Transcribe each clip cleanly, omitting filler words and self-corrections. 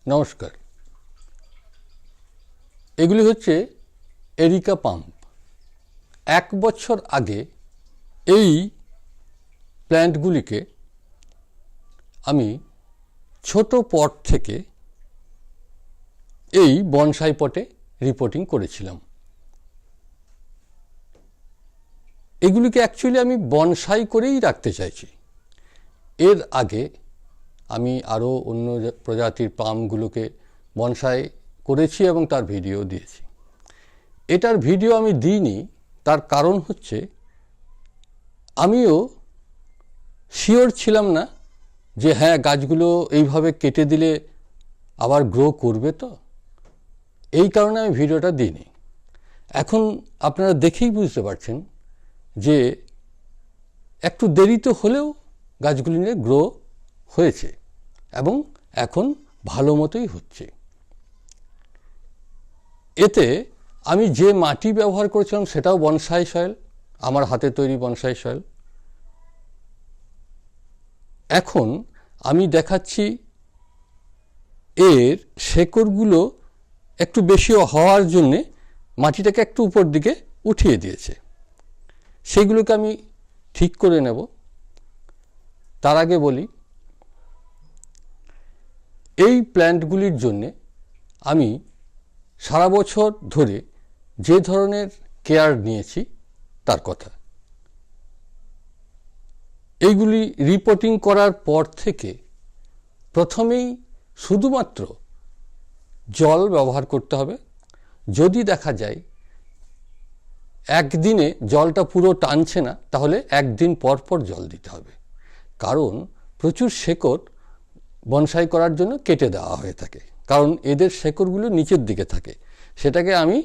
নমস্কার। এগুলি হচ্ছে এরিকা পাম্প। 1 বছর আগে এই প্ল্যান্টগুলিকে আমি ছোট পট থেকে এই বনসাই পটে রিপোর্টিং করেছিলাম। এগুলিকে অ্যাকচুয়ালি আমি বনসাই করেই রাখতে চাইছি। এর আগে আমি আরও অন্য প্রজাতির পামগুলোকে বনসাই করেছি এবং তার ভিডিও দিয়েছি। এটার ভিডিও আমি দিইনি, তার কারণ হচ্ছে আমিও শিওর ছিলাম না যে হ্যাঁ গাছগুলো এইভাবে কেটে দিলে আবার গ্রো করবে। তো এই কারণে আমি ভিডিওটা দিইনি। এখন আপনারা দেখেই বুঝতে পারছেন যে একটু দেরিতে হলেও গাছগুলি নিয়ে গ্রো হয়েছে এবং এখন ভালো মতোই হচ্ছে। এতে আমি যে মাটি ব্যবহার করেছিলাম সেটাও বনসাই সয়েল, আমার হাতে তৈরি বনসাই সয়েল। এখন আমি দেখাচ্ছি এর শেকড়গুলো একটু বেশি হওয়ার জন্যে মাটিটাকে একটু উপর দিকে উঠিয়ে দিয়েছে। সেগুলোকে আমি ঠিক করে নেব। তার আগে বলি, এই প্ল্যান্টগুলির জন্যে আমি সারা বছর ধরে যে ধরনের কেয়ার নিয়েছি তার কথা। এইগুলি রিপোর্টিং করার পর থেকে প্রথমেই শুধুমাত্র জল ব্যবহার করতে হবে। যদি দেখা যায় একদিনে জলটা পুরো টানছে না, তাহলে একদিন পর পর জল দিতে হবে। কারণ প্রচুর শেকড় বনসাই করার জন্য কেটে দেওয়া হয়ে থাকে, কারণ এদের শেকড়গুলো নিচের দিকে থাকে। সেটাকে আমি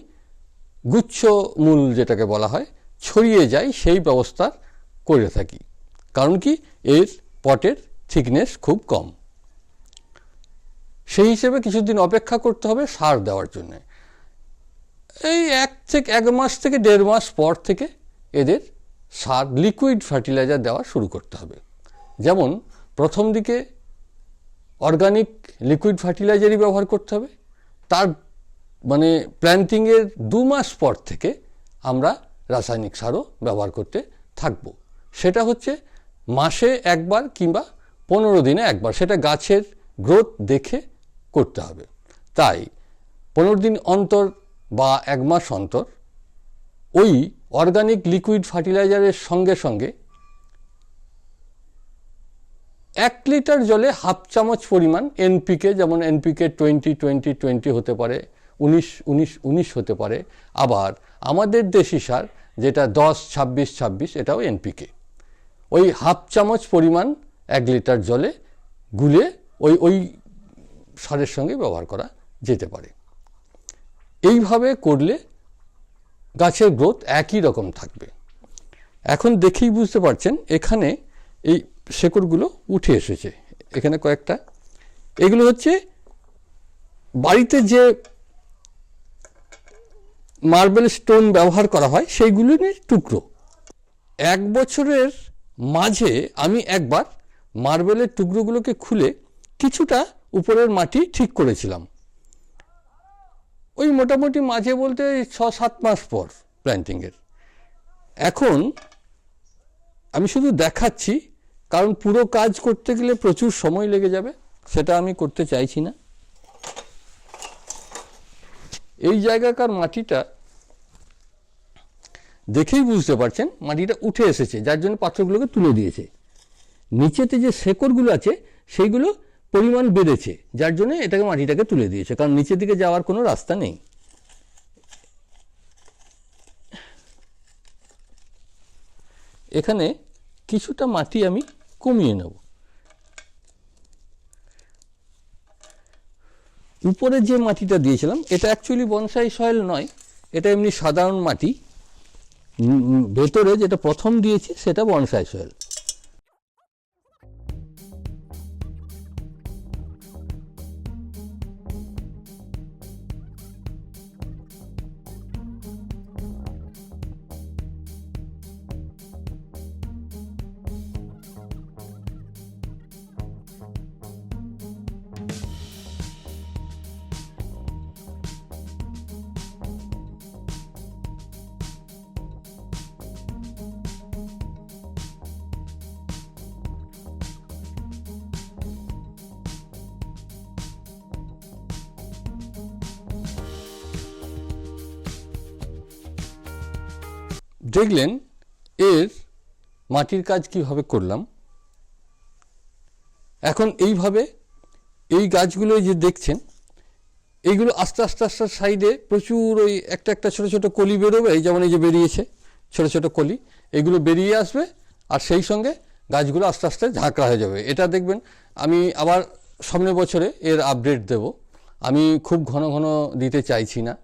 গুচ্ছ মূল যেটাকে বলা হয় ছড়িয়ে যায় সেই ব্যবস্থা করে থাকি। কারণ কি, এর পটের থিকনেস খুব কম। সেই হিসেবে কিছুদিন অপেক্ষা করতে হবে সার দেওয়ার জন্য। এই 1 মাস থেকে 1.5 মাস পর থেকে এদের সার, লিকুইড ফার্টিলাইজার দেওয়া শুরু করতে হবে। যেমন প্রথম দিকে অর্গানিক লিকুইড ফার্টিলাইজারই ব্যবহার করতে হবে। তার মানে প্ল্যান্টিংয়ের 2 মাস পর থেকে আমরা রাসায়নিক সারও ব্যবহার করতে থাকব। সেটা হচ্ছে মাসে একবার কিংবা 15 দিনে একবার, সেটা গাছের গ্রোথ দেখে করতে হবে। তাই 15 দিন অন্তর বা 1 মাস অন্তর ওই অর্গানিক লিকুইড ফার্টিলাইজারের সঙ্গে সঙ্গে 1 লিটার জলে 1/2 চামচ পরিমাণ এনপিকে, যেমন এনপিকে 20-20-20 হতে পারে, 19-19-19 হতে পারে। আবার আমাদের দেশি সার যেটা 10-26-26, এটাও এনপিকে। ওই 1/2 চামচ পরিমাণ 1 লিটার জলে গুলে ওই সারের সঙ্গে ব্যবহার করা যেতে পারে। এইভাবে করলে গাছের গ্রোথ একই রকম থাকবে। এখন দেখেই বুঝতে পারছেন এখানে এই শেকড়গুলো উঠে এসেছে। এখানে কয়েকটা, এগুলো হচ্ছে বাড়িতে যে মার্বেল স্টোন ব্যবহার করা হয় সেইগুলির টুকরো। 1 বছরের মাঝে আমি একবার মার্বেলের টুকরোগুলোকে খুলে কিছুটা উপরের মাটি ঠিক করেছিলাম। ওই মোটামুটি মাঝে বলতে 6-7 মাস পর প্ল্যান্টিংয়ের। এখন আমি শুধু দেখাচ্ছি, কারণ পুরো কাজ করতে গেলে প্রচুর সময় লেগে যাবে, সেটা আমি করতে চাইছি না। এই জায়গাকার মাটিটা দেখেই বুঝতে পারছেন মাটিটা উঠে এসেছে, যার জন্য পাথরগুলোকে তুলে দিয়েছে। নিচেতে যে শেকড়গুলো আছে সেইগুলো পরিমাণ বেড়েছে, যার জন্য এটাকে মাটিটাকে তুলে দিয়েছে, কারণ নিচের দিকে যাওয়ার কোনো রাস্তা নেই। এখানে কিছুটা মাটি আমি কমিয়ে নেব। উপরে যে মাটিটা দিয়েছিলাম এটা অ্যাকচুয়ালি বনসাই সয়েল নয়, এটা এমনি সাধারণ মাটি। ভেতরে যেটা প্রথম দিয়েছি সেটা বনসাই সয়েল। দেখলেন এর মাটির কাজ কিভাবে করলাম। এখন এইভাবে এই গাছগুলো যে দেখছেন, এইগুলো আস্তে আস্তে আস্তে সাইডে প্রচুর ওই একটা একটা ছোটো ছোটো কলি বেরোবে, এই যেমন এই যে বেরিয়েছে ছোটো ছোটো কলি, এগুলো বেরিয়ে আসবে আর সেই সঙ্গে গাছগুলো আস্তে আস্তে ঝাঁকড়া হয়ে যাবে। এটা দেখবেন আমি আবার সামনের বছরে এর আপডেট দেব। আমি খুব ঘন ঘন দিতে চাইছি না,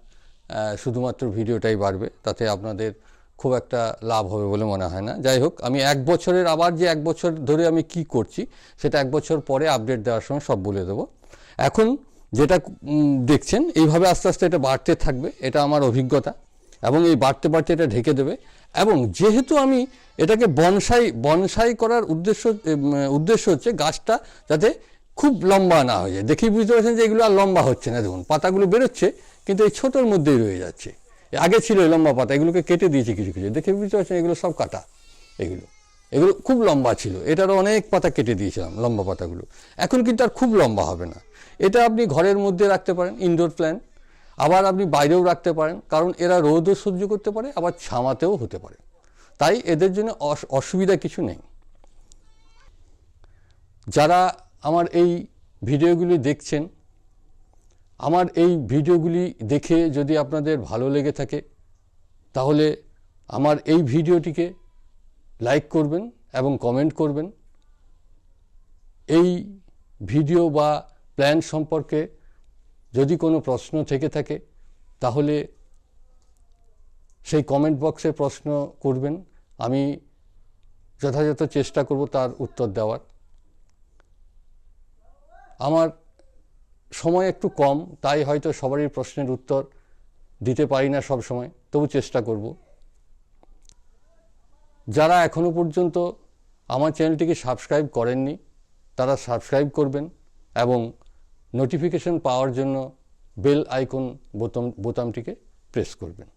শুধুমাত্র ভিডিওটাই বাড়বে, তাতে আপনাদের খুব একটা লাভ হবে বলে মনে হয় না। যাই হোক, আমি এক বছরের আবার যে এক বছর ধরে আমি কি করছি সেটা এক বছর পরে আপডেট দেওয়ার সময় সব বলে দেবো। এখন যেটা দেখছেন এইভাবে আস্তে আস্তে এটা বাড়তে থাকবে, এটা আমার অভিজ্ঞতা, এবং এই বাড়তে বাড়তে এটা ঢেকে দেবে। এবং যেহেতু আমি এটাকে বনসাই করার উদ্দেশ্য হচ্ছে গাছটা যাতে খুব লম্বা না হয়ে যায়। দেখেই বুঝতে পারছেন যে এগুলো আর লম্বা হচ্ছে না, দেখুন পাতাগুলো বেরোচ্ছে কিন্তু এই ছোটোর মধ্যেই রয়ে যাচ্ছে। আগে ছিল এই লম্বা পাতা, এগুলোকে কেটে দিয়েছে কিছু কিছু, দেখে বুঝতে পারছেন এগুলো সব কাটা। এগুলো খুব লম্বা ছিল, এটারও অনেক পাতা কেটে দিয়েছিলাম লম্বা পাতাগুলো, এখন কিন্তু আর খুব লম্বা হবে না। এটা আপনি ঘরের মধ্যে রাখতে পারেন, ইনডোর প্ল্যান্ট, আবার আপনি বাইরেও রাখতে পারেন, কারণ এরা রোদও সহ্য করতে পারে, আবার ছামাতেও হতে পারে, তাই এদের জন্য অসুবিধা কিছু নেই। যারা আমার এই ভিডিওগুলি দেখছেন, আমার এই ভিডিওগুলি দেখে যদি আপনাদের ভালো লেগে থাকে তাহলে আমার এই ভিডিওটিকে লাইক করবেন এবং কমেন্ট করবেন। এই ভিডিও বা প্ল্যান সম্পর্কে যদি কোনো প্রশ্ন থেকে থাকে তাহলে সেই কমেন্ট বক্সে প্রশ্ন করবেন, আমি যথাযথ চেষ্টা করব তার উত্তর দেওয়ার। আমার সময় একটু কম, তাই হয়তো সবারই প্রশ্নের উত্তর দিতে পারি না সব সময়, তবু চেষ্টা করব। যারা এখনো পর্যন্ত আমার চ্যানেলটিকে সাবস্ক্রাইব করেননি তারা সাবস্ক্রাইব করবেন এবং নোটিফিকেশন পাওয়ার জন্য বেল আইকন বোতামটিকে প্রেস করবেন।